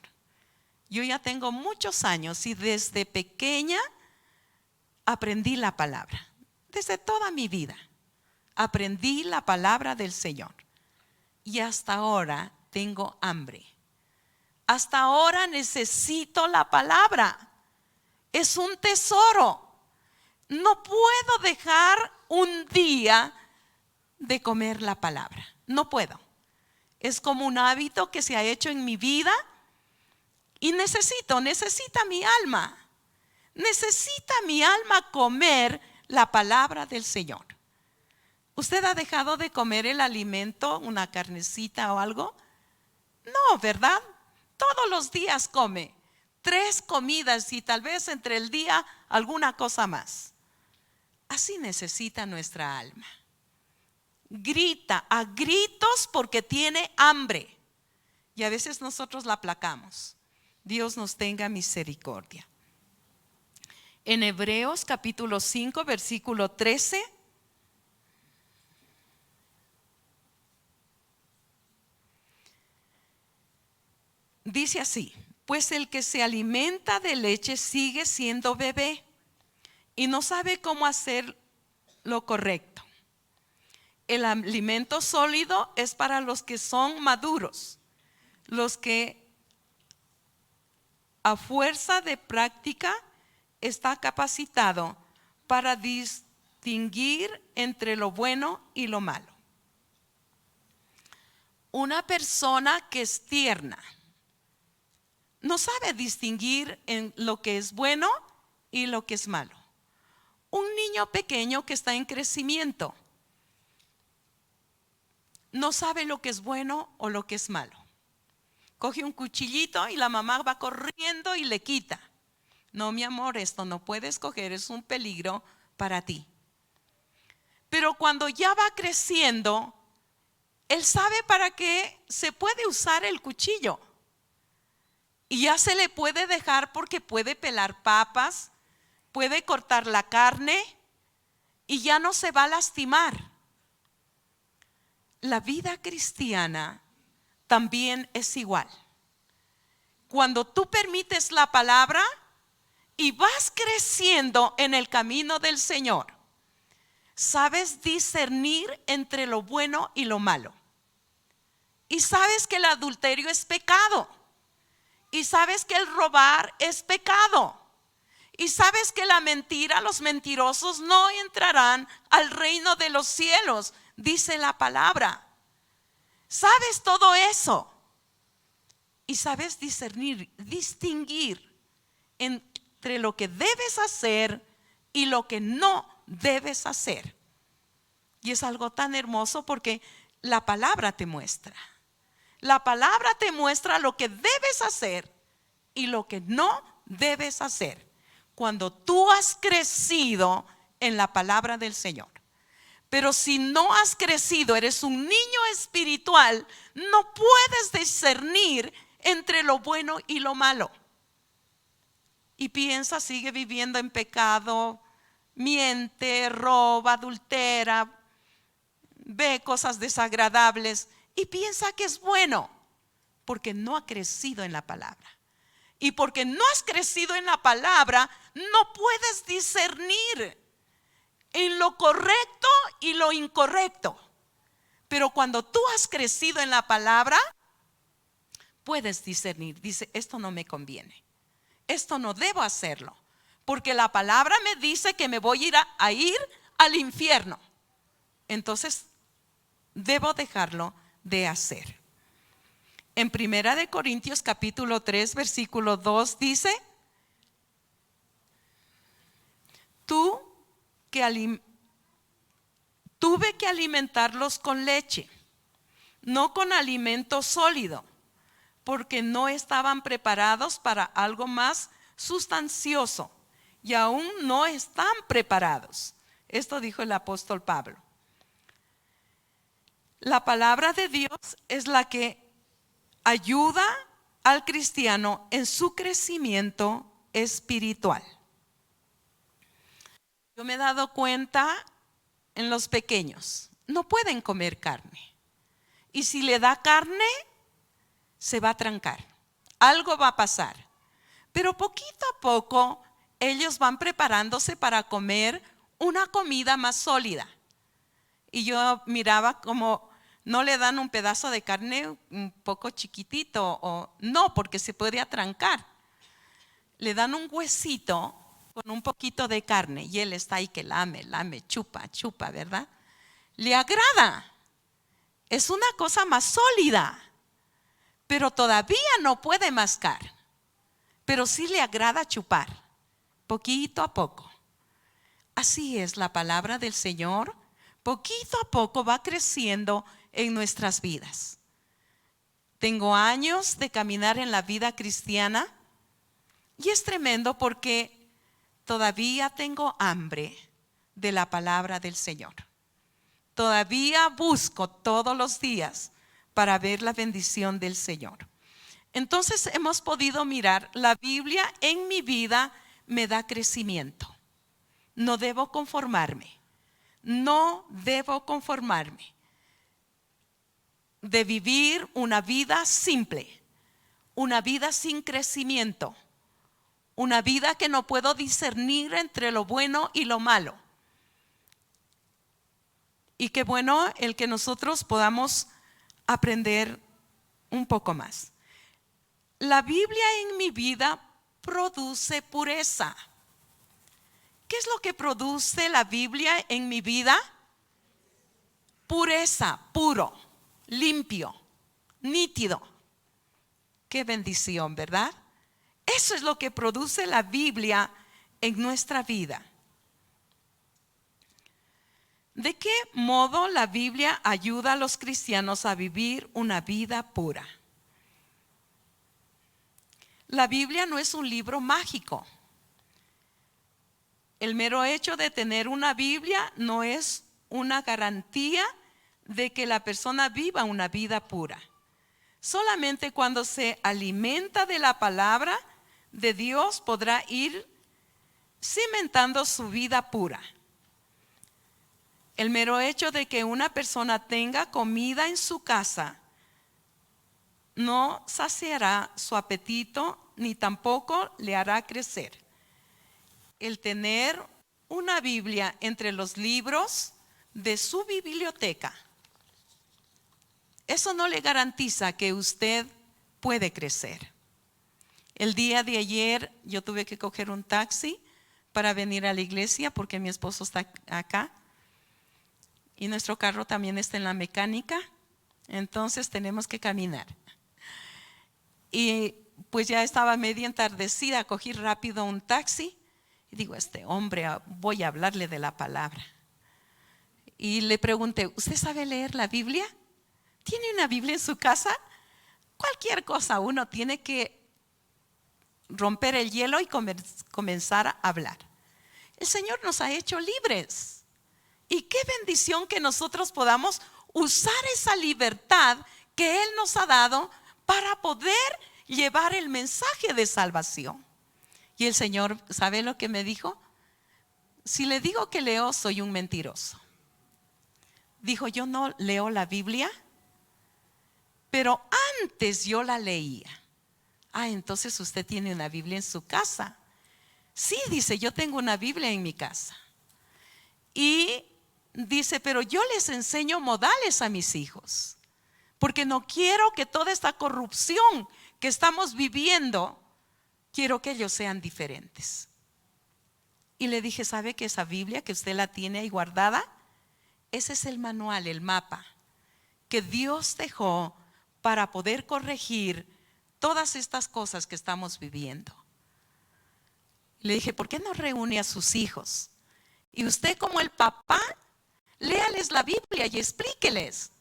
Speaker 2: Yo ya tengo muchos años y desde pequeña aprendí la palabra. Desde toda mi vida aprendí la palabra del Señor. Y hasta ahora tengo hambre. Hasta ahora necesito la palabra. Es un tesoro. No puedo dejar un día de comer la palabra. No puedo. Es como un hábito que se ha hecho en mi vida. Y necesita mi alma. Necesita mi alma comer la palabra del Señor. ¿Usted ha dejado de comer el alimento, una carnecita o algo? No, ¿verdad? Todos los días come 3 comidas y tal vez entre el día alguna cosa más. Así necesita nuestra alma. Grita a gritos porque tiene hambre. Y a veces nosotros la aplacamos. Dios nos tenga misericordia. En Hebreos capítulo 5 versículo 13. Dice así: pues el que se alimenta de leche sigue siendo bebé y no sabe cómo hacer lo correcto. El alimento sólido es para los que son maduros, los que a fuerza de práctica está capacitado para distinguir entre lo bueno y lo malo. Una persona que es tierna no sabe distinguir en lo que es bueno y lo que es malo. Un niño pequeño que está en crecimiento no sabe lo que es bueno o lo que es malo. Coge un cuchillito y la mamá va corriendo y le quita. No, mi amor, esto no puedes coger, es un peligro para ti. Pero cuando ya va creciendo, él sabe para qué se puede usar el cuchillo. Y ya se le puede dejar porque puede pelar papas, puede cortar la carne y ya no se va a lastimar. La vida cristiana también es igual. Cuando tú permites la palabra y vas creciendo en el camino del Señor, sabes discernir entre lo bueno y lo malo. Y sabes que el adulterio es pecado. Y sabes que el robar es pecado. Y sabes que la mentira, los mentirosos no entrarán al reino de los cielos, dice la palabra. Sabes todo eso. Y sabes discernir, distinguir entre lo que debes hacer y lo que no debes hacer. Y es algo tan hermoso porque la palabra te muestra. La palabra te muestra lo que debes hacer y lo que no debes hacer cuando tú has crecido en la palabra del Señor. Pero si no has crecido, eres un niño espiritual, no puedes discernir entre lo bueno y lo malo. Y piensa, sigue viviendo en pecado, miente, roba, adultera, ve cosas desagradables y piensa que es bueno porque no ha crecido en la palabra. Y porque no has crecido en la palabra, no puedes discernir en lo correcto y lo incorrecto. Pero cuando tú has crecido en la palabra, puedes discernir. Dice, esto no me conviene, esto no debo hacerlo, porque la palabra me dice que me voy a ir al infierno. Entonces debo dejarlo de hacer. En 1 Corintios capítulo 3 versículo 2 dice: tuve que alimentarlos con leche, no con alimento sólido, porque no estaban preparados para algo más sustancioso y aún no están preparados. Esto dijo el apóstol Pablo. La palabra de Dios es la que ayuda al cristiano en su crecimiento espiritual. Yo me he dado cuenta en los pequeños, no pueden comer carne. Y si le da carne, se va a trancar. Algo va a pasar. Pero poquito a poco, ellos van preparándose para comer una comida más sólida. Y yo miraba como no le dan un pedazo de carne un poco chiquitito, o no, porque se puede atrancar. Le dan un huesito con un poquito de carne y él está ahí que lame, chupa, ¿verdad? Le agrada. Es una cosa más sólida, pero todavía no puede mascar. Pero sí le agrada chupar, poquito a poco. Así es la palabra del Señor, poquito a poco va creciendo en nuestras vidas. Tengo años de caminar en la vida cristiana y es tremendo porque todavía tengo hambre de la palabra del Señor. Todavía busco todos los días para ver la bendición del Señor. Entonces hemos podido mirar, la Biblia en mi vida me da crecimiento. No debo conformarme. No debo conformarme de vivir una vida simple, una vida sin crecimiento, una vida que no puedo discernir entre lo bueno y lo malo. Y qué bueno el que nosotros podamos aprender un poco más. La Biblia en mi vida produce pureza. ¿Qué es lo que produce la Biblia en mi vida? Pureza, puro, limpio, nítido. Qué bendición, ¿verdad? Eso es lo que produce la Biblia en nuestra vida. ¿De qué modo la Biblia ayuda a los cristianos a vivir una vida pura? La Biblia no es un libro mágico. El mero hecho de tener una Biblia no es una garantía de que la persona viva una vida pura. Solamente cuando se alimenta de la palabra de Dios podrá ir cimentando su vida pura. El mero hecho de que una persona tenga comida en su casa no saciará su apetito ni tampoco le hará crecer. El tener una Biblia entre los libros de su biblioteca, eso no le garantiza que usted puede crecer. El día de ayer yo tuve que coger un taxi para venir a la iglesia porque mi esposo está acá y nuestro carro también está en la mecánica, entonces tenemos que caminar. Y pues ya estaba media entardecida, cogí rápido un taxi y digo, este hombre, voy a hablarle de la palabra. Y le pregunté, ¿usted sabe leer la Biblia? ¿Tiene una Biblia en su casa? Cualquier cosa, uno tiene que romper el hielo y comenzar a hablar. El Señor nos ha hecho libres. Y qué bendición que nosotros podamos usar esa libertad que Él nos ha dado para poder llevar el mensaje de salvación. Y el Señor, ¿sabe lo que me dijo? Si le digo que leo, soy un mentiroso. Dijo, yo no leo la Biblia, pero antes yo la leía. Entonces usted tiene una Biblia en su casa. Sí, dice, yo tengo una Biblia en mi casa. Y dice, pero yo les enseño modales a mis hijos, porque no quiero que toda esta corrupción que estamos viviendo, quiero que ellos sean diferentes. Y le dije, ¿sabe que esa Biblia que usted la tiene ahí guardada? Ese es el manual, el mapa que Dios dejó para poder corregir todas estas cosas que estamos viviendo. Le dije, ¿por qué no reúne a sus hijos? Y usted, como el papá, léales la Biblia y explíqueles.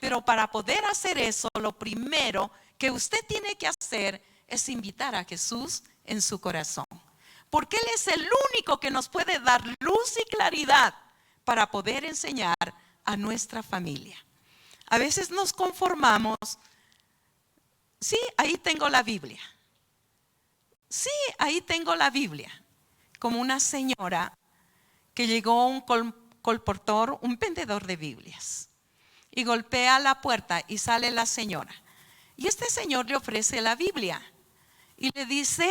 Speaker 2: Pero para poder hacer eso, lo primero que usted tiene que hacer es invitar a Jesús en su corazón. Porque Él es el único que nos puede dar luz y claridad para poder enseñar a nuestra familia. A veces nos conformamos. Sí, ahí tengo la Biblia. Sí, ahí tengo la Biblia. Como una señora que llegó a un colportor, un vendedor de Biblias, y golpea la puerta y sale la señora. Y este señor le ofrece la Biblia y le dice,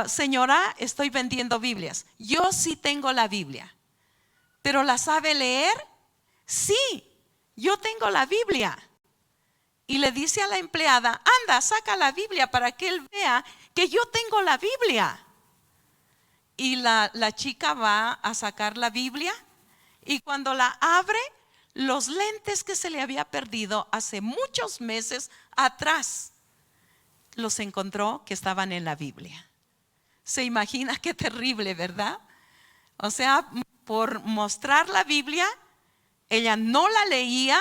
Speaker 2: señora, estoy vendiendo Biblias. Yo sí tengo la Biblia, pero ¿la sabe leer? Sí, yo tengo la Biblia. Y le dice a la empleada, anda, saca la Biblia para que él vea que yo tengo la Biblia. Y la chica va a sacar la Biblia, y cuando la abre, los lentes que se le había perdido hace muchos meses atrás, los encontró que estaban en la Biblia. Se imagina qué terrible, ¿verdad? O sea, por mostrar la Biblia, ella no la leía,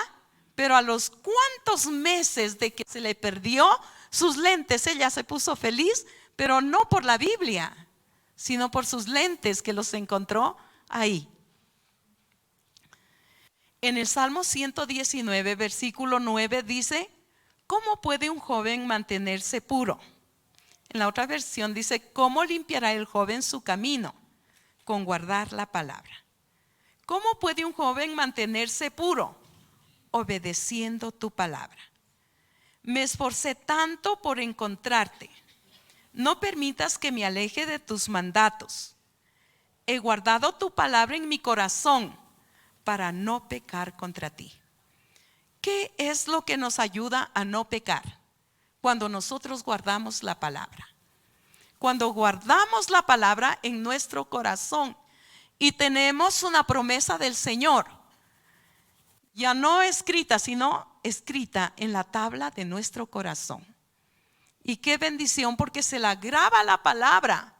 Speaker 2: pero a los cuantos meses de que se le perdió sus lentes, ella se puso feliz, pero no por la Biblia, sino por sus lentes que los encontró ahí. En el Salmo 119, versículo 9 dice, ¿cómo puede un joven mantenerse puro? En la otra versión dice, ¿cómo limpiará el joven su camino? Con guardar la palabra. ¿Cómo puede un joven mantenerse puro? Obedeciendo tu palabra. Me esforcé tanto por encontrarte. No permitas que me aleje de tus mandatos. He guardado tu palabra en mi corazón para no pecar contra ti. ¿Qué es lo que nos ayuda a no pecar? Cuando nosotros guardamos la palabra. Cuando guardamos la palabra en nuestro corazón y tenemos una promesa del Señor, ya no escrita, sino escrita en la tabla de nuestro corazón. Y qué bendición, porque se la graba la palabra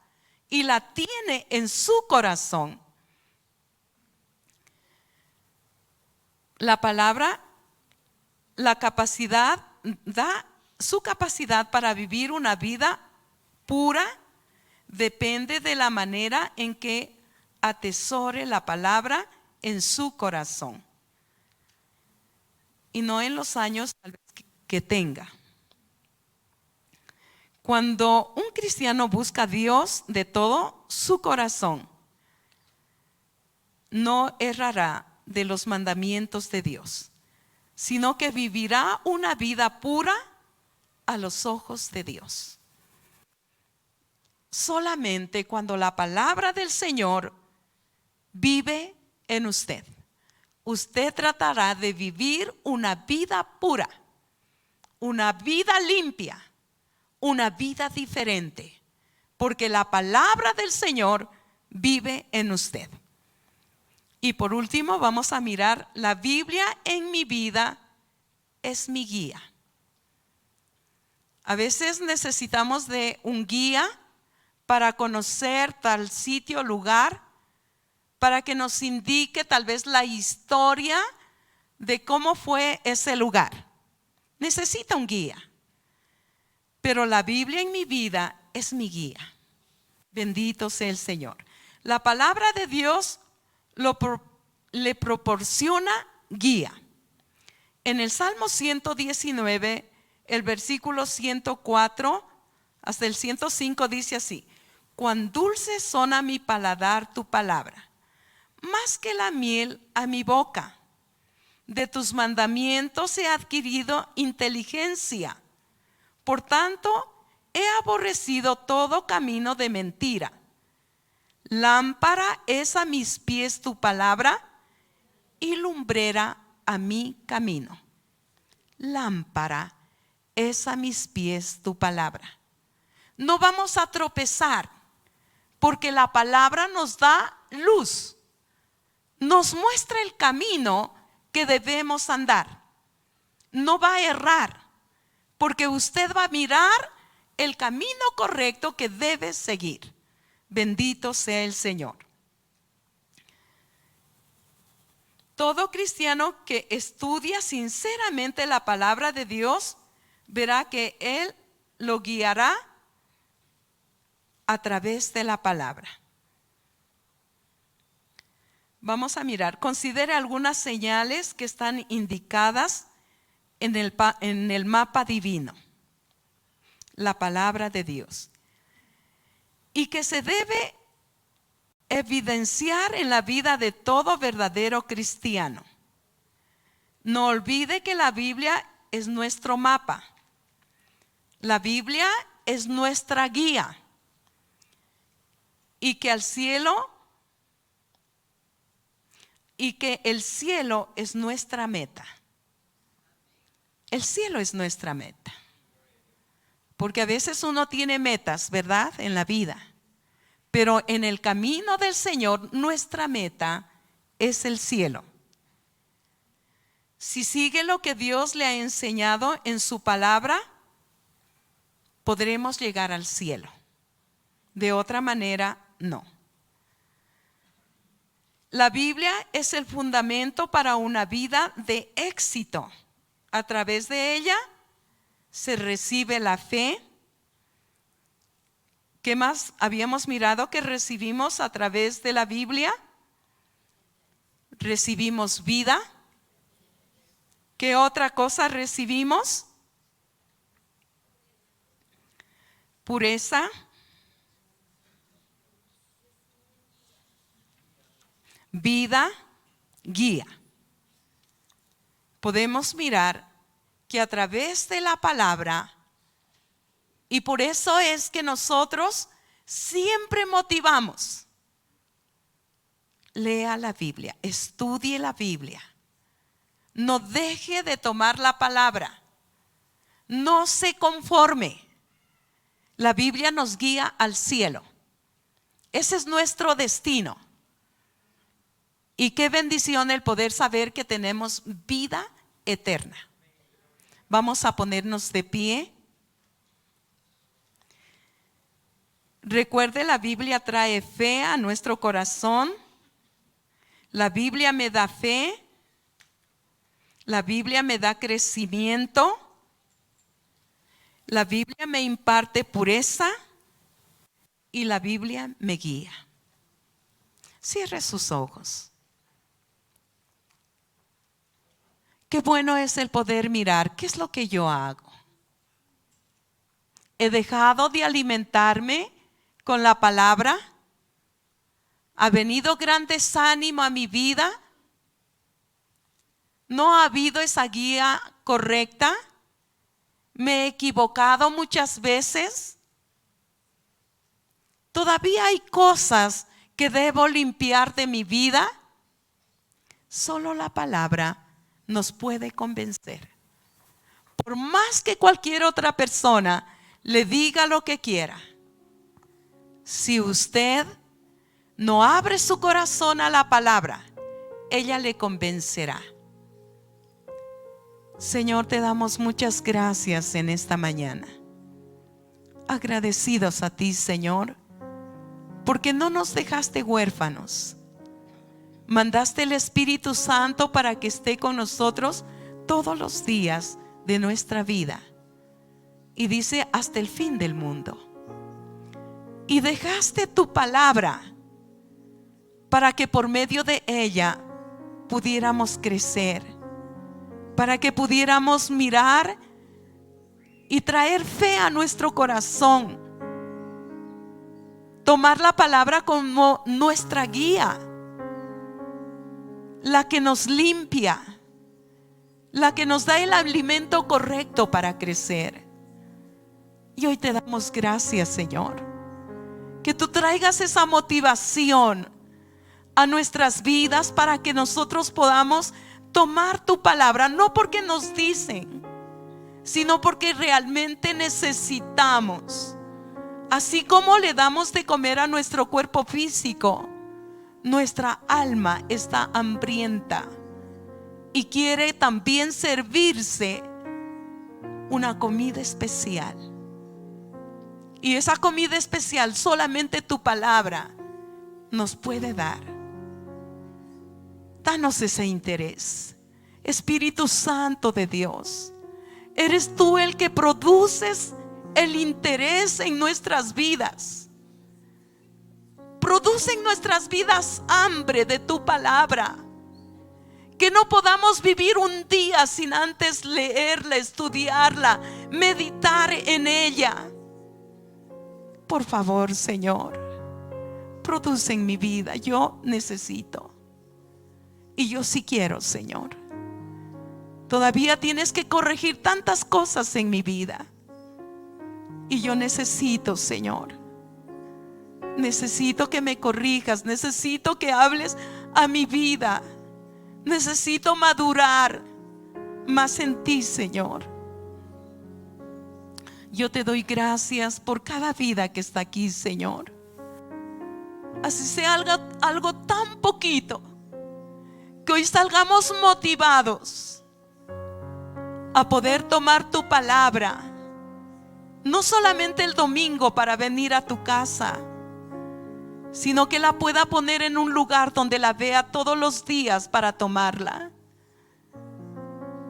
Speaker 2: y la tiene en su corazón. La palabra, la capacidad, da su capacidad para vivir una vida pura, depende de la manera en que atesore la palabra en su corazón. Y no en los años tal vez que tenga. Cuando un cristiano busca a Dios de todo su corazón, no errará de los mandamientos de Dios, sino que vivirá una vida pura a los ojos de Dios. Solamente cuando la palabra del Señor vive en usted, usted tratará de vivir una vida pura, una vida limpia, una vida diferente, porque la palabra del Señor vive en usted. Y por último vamos a mirar, la Biblia en mi vida es mi guía. A veces necesitamos de un guía para conocer tal sitio, lugar, para que nos indique tal vez la historia de cómo fue ese lugar. Necesita un guía. Pero la Biblia en mi vida es mi guía. Bendito sea el Señor. La palabra de Dios le proporciona guía. En el Salmo 119, el versículo 104 hasta el 105 dice así: cuán dulces son a mi paladar tu palabra, más que la miel a mi boca. De tus mandamientos he adquirido inteligencia. Por tanto, he aborrecido todo camino de mentira. Lámpara es a mis pies tu palabra y lumbrera a mi camino. Lámpara es a mis pies tu palabra. No vamos a tropezar, porque la palabra nos da luz, nos muestra el camino que debemos andar. No va a errar, porque usted va a mirar el camino correcto que debe seguir. Bendito sea el Señor. Todo cristiano que estudia sinceramente la palabra de Dios verá que Él lo guiará a través de la palabra. Vamos a mirar, considere algunas señales que están indicadas en el mapa divino, la palabra de Dios, y que se debe evidenciar en la vida de todo verdadero cristiano. No olvide que la Biblia es nuestro mapa. La Biblia es nuestra guía. Y que el cielo es nuestra meta. El cielo es nuestra meta. Porque a veces uno tiene metas, ¿verdad?, en la vida. Pero en el camino del Señor, nuestra meta es el cielo. Si sigue lo que Dios le ha enseñado en su palabra, podremos llegar al cielo. De otra manera, no. La Biblia es el fundamento para una vida de éxito. A través de ella se recibe la fe. ¿Qué más habíamos mirado que recibimos a través de la Biblia? Recibimos vida. ¿Qué otra cosa recibimos? Pureza. Vida, guía. Podemos mirar que a través de la palabra, y por eso es que nosotros siempre motivamos: lea la Biblia, estudie la Biblia, no deje de tomar la palabra, no se conforme. La Biblia nos guía al cielo. Ese es nuestro destino. Y qué bendición el poder saber que tenemos vida eterna. Vamos a ponernos de pie. Recuerde, la Biblia trae fe a nuestro corazón. La Biblia me da fe. La Biblia me da crecimiento. La Biblia me imparte pureza. Y la Biblia me guía. Cierre sus ojos. Qué bueno es el poder mirar qué es lo que yo hago. ¿He dejado de alimentarme con la palabra? ¿Ha venido gran desánimo a mi vida? ¿No ha habido esa guía correcta? ¿Me he equivocado muchas veces? ¿Todavía hay cosas que debo limpiar de mi vida? Solo la palabra nos puede convencer. Por más que cualquier otra persona le diga lo que quiera, si usted no abre su corazón a la palabra, ella le convencerá. Señor, te damos muchas gracias en esta mañana. Agradecidos a ti, Señor, porque no nos dejaste huérfanos. Mandaste el Espíritu Santo para que esté con nosotros todos los días de nuestra vida. Y dice, hasta el fin del mundo. Y dejaste tu palabra para que por medio de ella pudiéramos crecer, para que pudiéramos mirar y traer fe a nuestro corazón. Tomar la palabra como nuestra guía, la que nos limpia, la que nos da el alimento correcto para crecer. Y hoy te damos gracias, Señor, que tú traigas esa motivación a nuestras vidas para que nosotros podamos tomar tu palabra, no porque nos dicen, sino porque realmente necesitamos. Así como le damos de comer a nuestro cuerpo físico, nuestra alma está hambrienta y quiere también servirse una comida especial. Y esa comida especial solamente tu palabra nos puede dar. Danos ese interés. Espíritu Santo de Dios, eres tú el que produces el interés en nuestras vidas. Produce en nuestras vidas hambre de tu palabra. Que no podamos vivir un día sin antes leerla, estudiarla, meditar en ella. Por favor, Señor, produce en mi vida. Yo necesito. Y yo sí quiero, Señor. Todavía tienes que corregir tantas cosas en mi vida. Y yo necesito, Señor. Necesito que me corrijas. Necesito que hables a mi vida. Necesito madurar más en ti, Señor. Yo te doy gracias por cada vida que está aquí, Señor. Así sea algo tan poquito, que hoy salgamos motivados a poder tomar tu palabra, no solamente el domingo para venir a tu casa, sino que la pueda poner en un lugar donde la vea todos los días para tomarla.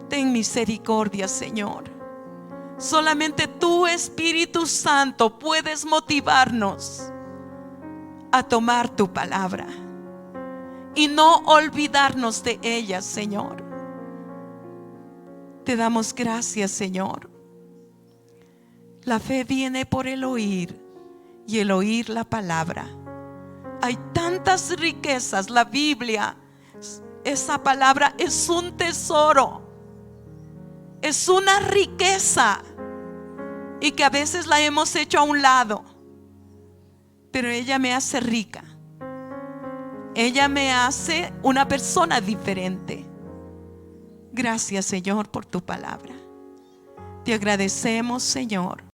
Speaker 2: Ten misericordia, Señor. Solamente tú, Espíritu Santo, puedes motivarnos a tomar tu palabra y no olvidarnos de ella, Señor. Te damos gracias, Señor. La fe viene por el oír y el oír la palabra. Hay tantas riquezas. La Biblia, esa palabra es un tesoro, es una riqueza, y que a veces la hemos hecho a un lado. Pero ella me hace rica. Ella me hace una persona diferente. Gracias, Señor, por tu palabra. Te agradecemos, Señor,